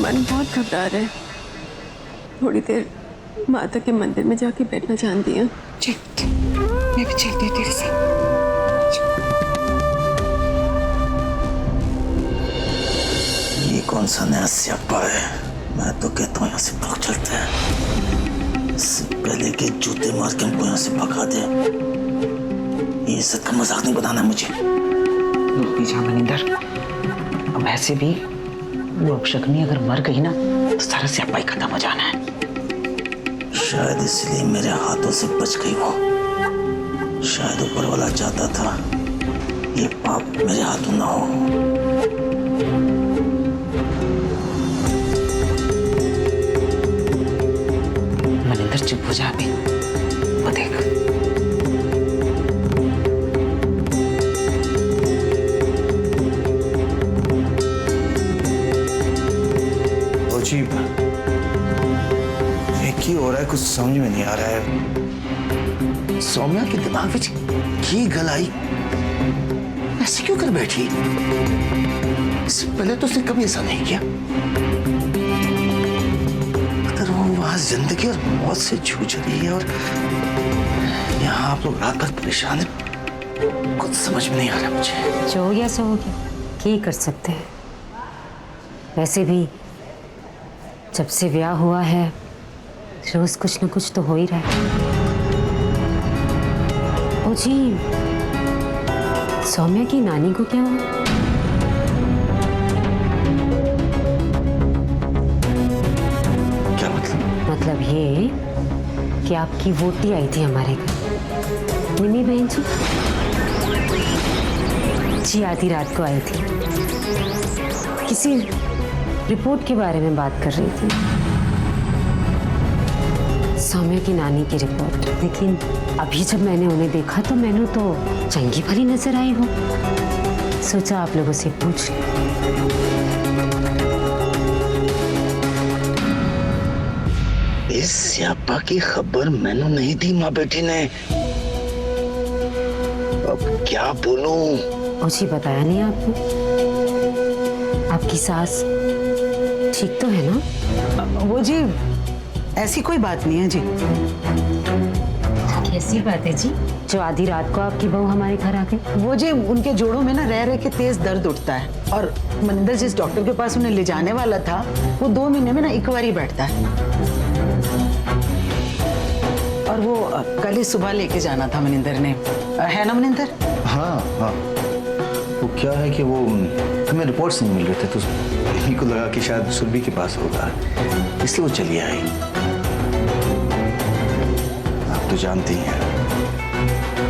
मन बहुत घबरा रहा है। थोड़ी देर माता के मंदिर में जाके बैठना चाहती हूँ। चल, मैं भी चलती हूँ तेरे साथ। ये कौन सा नया स्यापा है? मैं तो कहता हूँ यहाँ से भाग चलते हैं। इससे पहले के जूते मार के हमको यहाँ से भगा दे। ये इज्जत का मजाक नहीं बनाना मुझे। पीछा मनिंदर, अब ऐसे भी वो अपशक्नी अगर मर गई ना तो सारा स्यापा ही खत्म हो जाना है। शायद इसलिए मेरे हाथों से बच गई वो। शायद ऊपर वाला चाहता था ये पाप मेरे हाथों ना हो। मनिंदर चुप हो जा अभी, वो देख। अजीब, ये क्या हो रहा है? कुछ समझ में नहीं आ रहा है। सौम्या के दिमाग में की गलाई ऐसे क्यों कर बैठी? इससे पहले तो उसने कभी ऐसा नहीं किया। अगर वो वहां जिंदगी और मौत से जूझ रही है और यहाँ आप लोग रात भर परेशान हैं, कुछ समझ में नहीं आ रहा मुझे। जो हो गया सो हो गया, क्या ही कर सकते हैं। वैसे भी जब से ब्याह हुआ है रोज कुछ न कुछ तो हो ही रहा है। ओ जी, सौम्या की नानी को क्या हुआ? क्या मतलब? मतलब ये कि आपकी वोटी आई थी हमारे घर, निमी बहन जी। जी आधी रात को आई थी, किसी रिपोर्ट के बारे में बात कर रही थी, सौम्या की नानी की रिपोर्ट। लेकिन अभी जब मैंने उन्हें देखा तो मैंने तो चंगी भली नजर आई हो। सोचा आप लोगों से पूछ लूं। इस स्यापा की खबर मैंने नहीं दी माँ बेटी ने। अब क्या बोलूं? जी बताया नहीं आपको? आपकी सास ठीक तो है ना? वो जी ऐसी कोई बात नहीं है जी। कैसी बात है जी जो आधी रात को आपकी बहू हमारे घर आ गई? वो जी उनके जोड़ों में ना रह रह के तेज दर्द उठता है और मनिंदर जिस डॉक्टर के पास उन्हें ले जाने वाला था वो 2 महीने में ना एक बार ही बैठता है। और वो कल ही सुबह लेके जाना था मनिंदर ने, है ना मनिंदर? हाँ हाँ, वो क्या है कि वो हमें रिपोर्ट्स नहीं मिल रहे थे तो इन्हीं को लगा कि शायद सुरभि के पास होगा, इसलिए वो चली आई। आप तो जानती हैं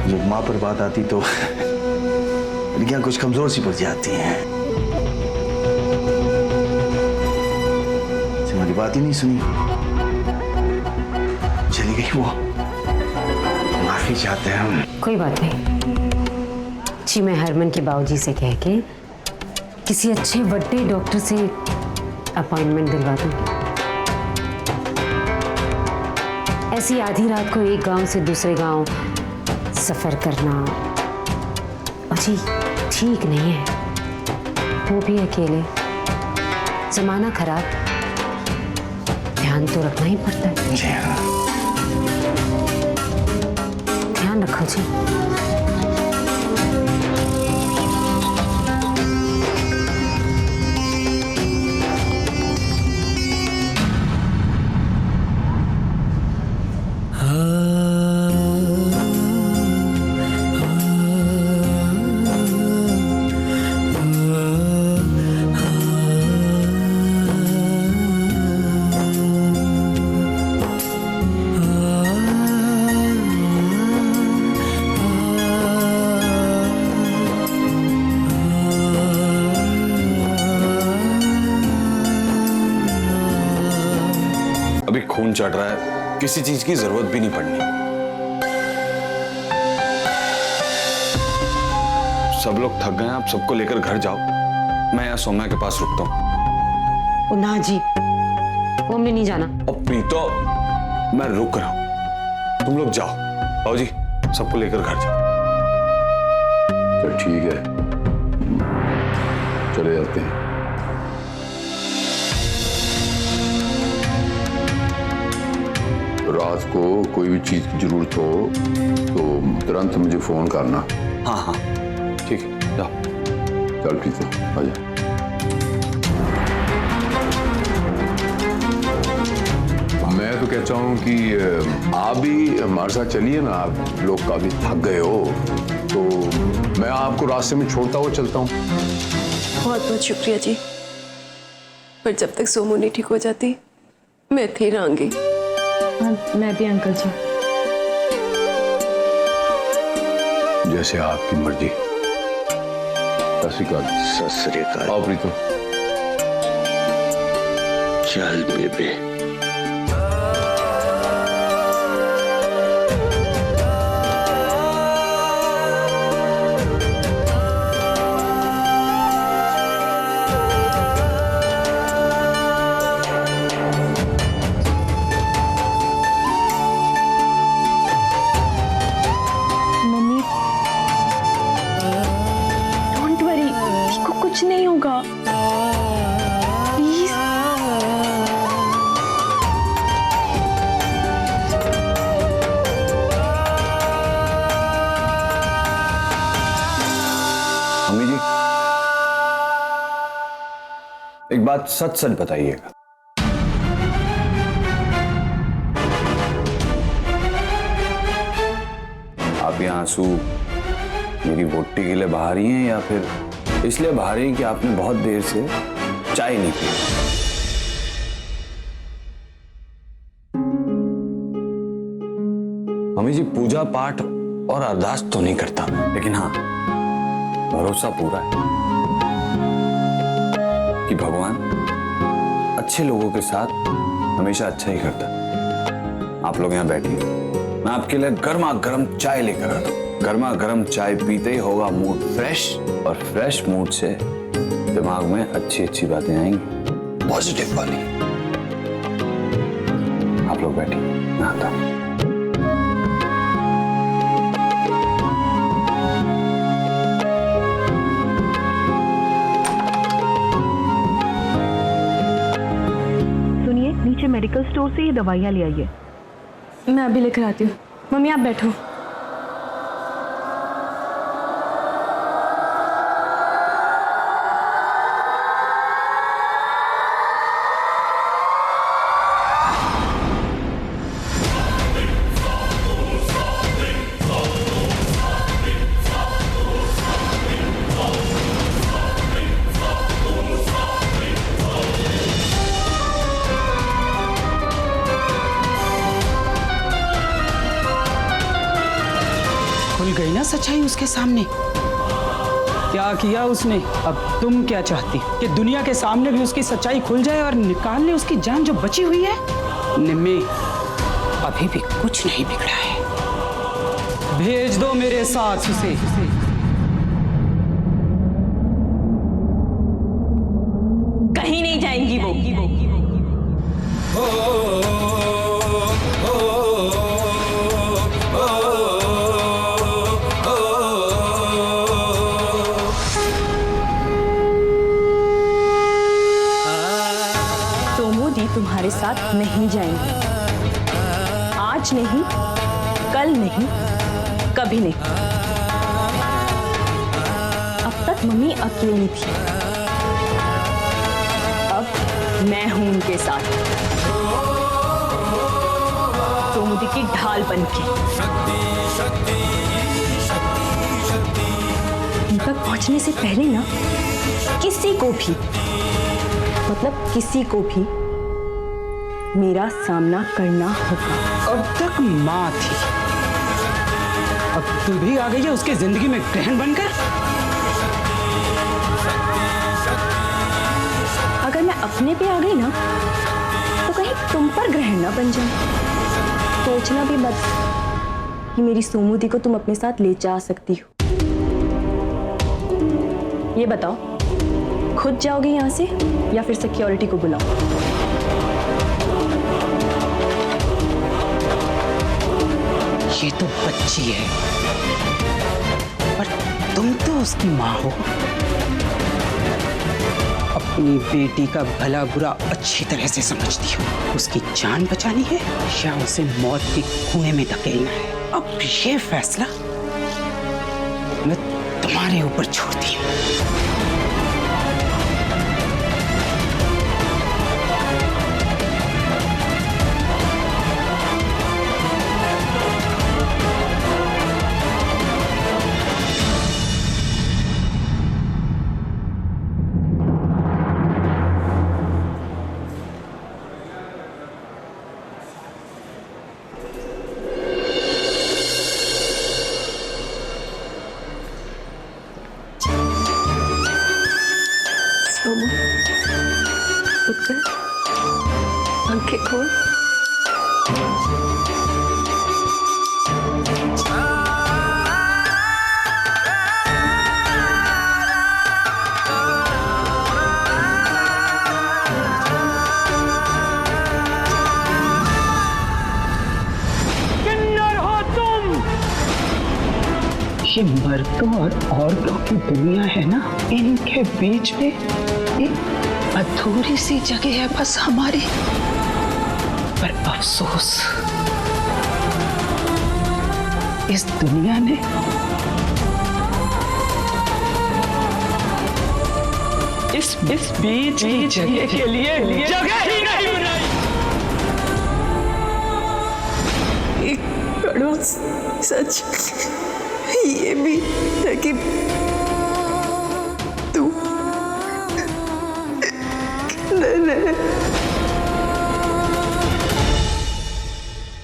जब माँ पर बात आती तो लड़कियां कुछ कमजोर सी पड़ जाती हैं। हमारी बात ही नहीं सुनी, चली गई वो। माफी चाहते हैं हम। कोई बात नहीं जी, मैं हरमन के बाबूजी से कह के किसी अच्छे बड़े डॉक्टर से अपॉइंटमेंट दिलवा दूंगी। ऐसी आधी रात को एक गांव से दूसरे गांव सफर करना जी ठीक नहीं है, वो भी अकेले। जमाना खराब, ध्यान तो रखना ही पड़ता है। जी हाँ, ध्यान रखो जी। अभी खून चढ़ रहा है, किसी चीज की जरूरत भी नहीं पड़नी। सब लोग थक गए हैं, आप सबको लेकर घर जाओ, मैं यहाँ सौम्या के पास रुकता हूँ। ना जी, वो हमने नहीं जाना। अब प्रीतो, मैं रुक रहा हूँ, तुम लोग जाओ। आओ जी, सबको लेकर घर जाओ। तो ठीक है, चले जाते हैं। रात को कोई भी चीज की जरूरत हो तो तुरंत मुझे फोन करना। हाँ हाँ ठीक है, जाओ। चल ठीक है, आजा। मैं तो कहता हूँ कि आप भी हमारे साथ चलिए ना, आप लोग काफी थक गए हो तो मैं आपको रास्ते में छोड़ता हुआ चलता हूँ। बहुत बहुत शुक्रिया जी, पर जब तक सोमू नहीं ठीक हो जाती मैं थे रहूंगी। मैं भी अंकल जी। जैसे आपकी मर्जी। सत श्री अकाल। सत श्री अकाल। आओ प्रीतम। चल बेबे। मम्मी डोंट वरी, इसको कुछ नहीं होगा, प्लीज। मम्मी जी, एक बात सच सच बताइएगा, आप ये आंसू मेरी वोटी के लिए बहा रही हैं या फिर इसलिए बहा रही हैं कि आपने बहुत देर से चाय नहीं पी? मम्मी जी, पूजा पाठ और अरदास तो नहीं करता, लेकिन हाँ भरोसा पूरा है कि भगवान अच्छे लोगों के साथ हमेशा अच्छा ही करता है। आप लोग यहाँ बैठिए, मैं आपके लिए गर्मा गर्म चाय लेकर आता हूँ। गर्मा गर्म चाय पीते ही होगा मूड फ्रेश, और फ्रेश मूड से दिमाग में अच्छी अच्छी बातें आएंगी, पॉजिटिव वाली। आप लोग बैठिए, मैं आता हूँ। सुनिए, नीचे मेडिकल स्टोर से ये दवाइयाँ ले आइए। मैं अभी लेकर आती हूँ। मम्मी आप बैठो। खुल गई ना सच्चाई उसके सामने। क्या किया उसने? अब तुम क्या चाहती कि दुनिया के सामने भी उसकी सच्चाई खुल जाए और निकाल ले उसकी जान जो बची हुई है? निम्मी, अभी भी कुछ नहीं बिगड़ा है। भेज दो मेरे साथ उसे। कहीं नहीं जाएंगी वो। सोमू दी तुम्हारे साथ नहीं जाएंगी, आज नहीं, कल नहीं, कभी नहीं। अब तक मम्मी अकेली थी, अब मैं हूं उनके साथ, सोमू दी की ढाल बनके। उन तक पहुंचने से पहले ना किसी को भी, मतलब किसी को भी मेरा सामना करना होगा। अब तक माँ थी, अब तू भी आ गई है उसकी जिंदगी में ग्रहण बनकर। अगर मैं अपने पे आ गई ना तो कहीं तुम पर ग्रहण ना बन जाए। सोचना भी मत कि मेरी सोमू दी को तुम अपने साथ ले जा सकती हो। ये बताओ, खुद जाओगे यहाँ से या फिर सिक्योरिटी को बुलाओ? ये तो बच्ची है, पर तुम तो उसकी माँ हो। अपनी बेटी का भला बुरा अच्छी तरह से समझती हो। उसकी जान बचानी है या उसे मौत के कुएं में धकेलना है, अब ये फैसला मैं तुम्हारे ऊपर छोड़ती हूँ। सोमू, उठ कर आंखें खोल। किन्नर हो तुम। ये मर्दों और औरतों की दुनिया है ना, इनके बीच में एक अधूरी सी जगह है बस हमारी। पर अफसोस इस दुनिया ने इस बीच की जगह के लिए जगह ही नहीं बनाई। एक कड़वा सच ये भी है कि तू किन्नर है।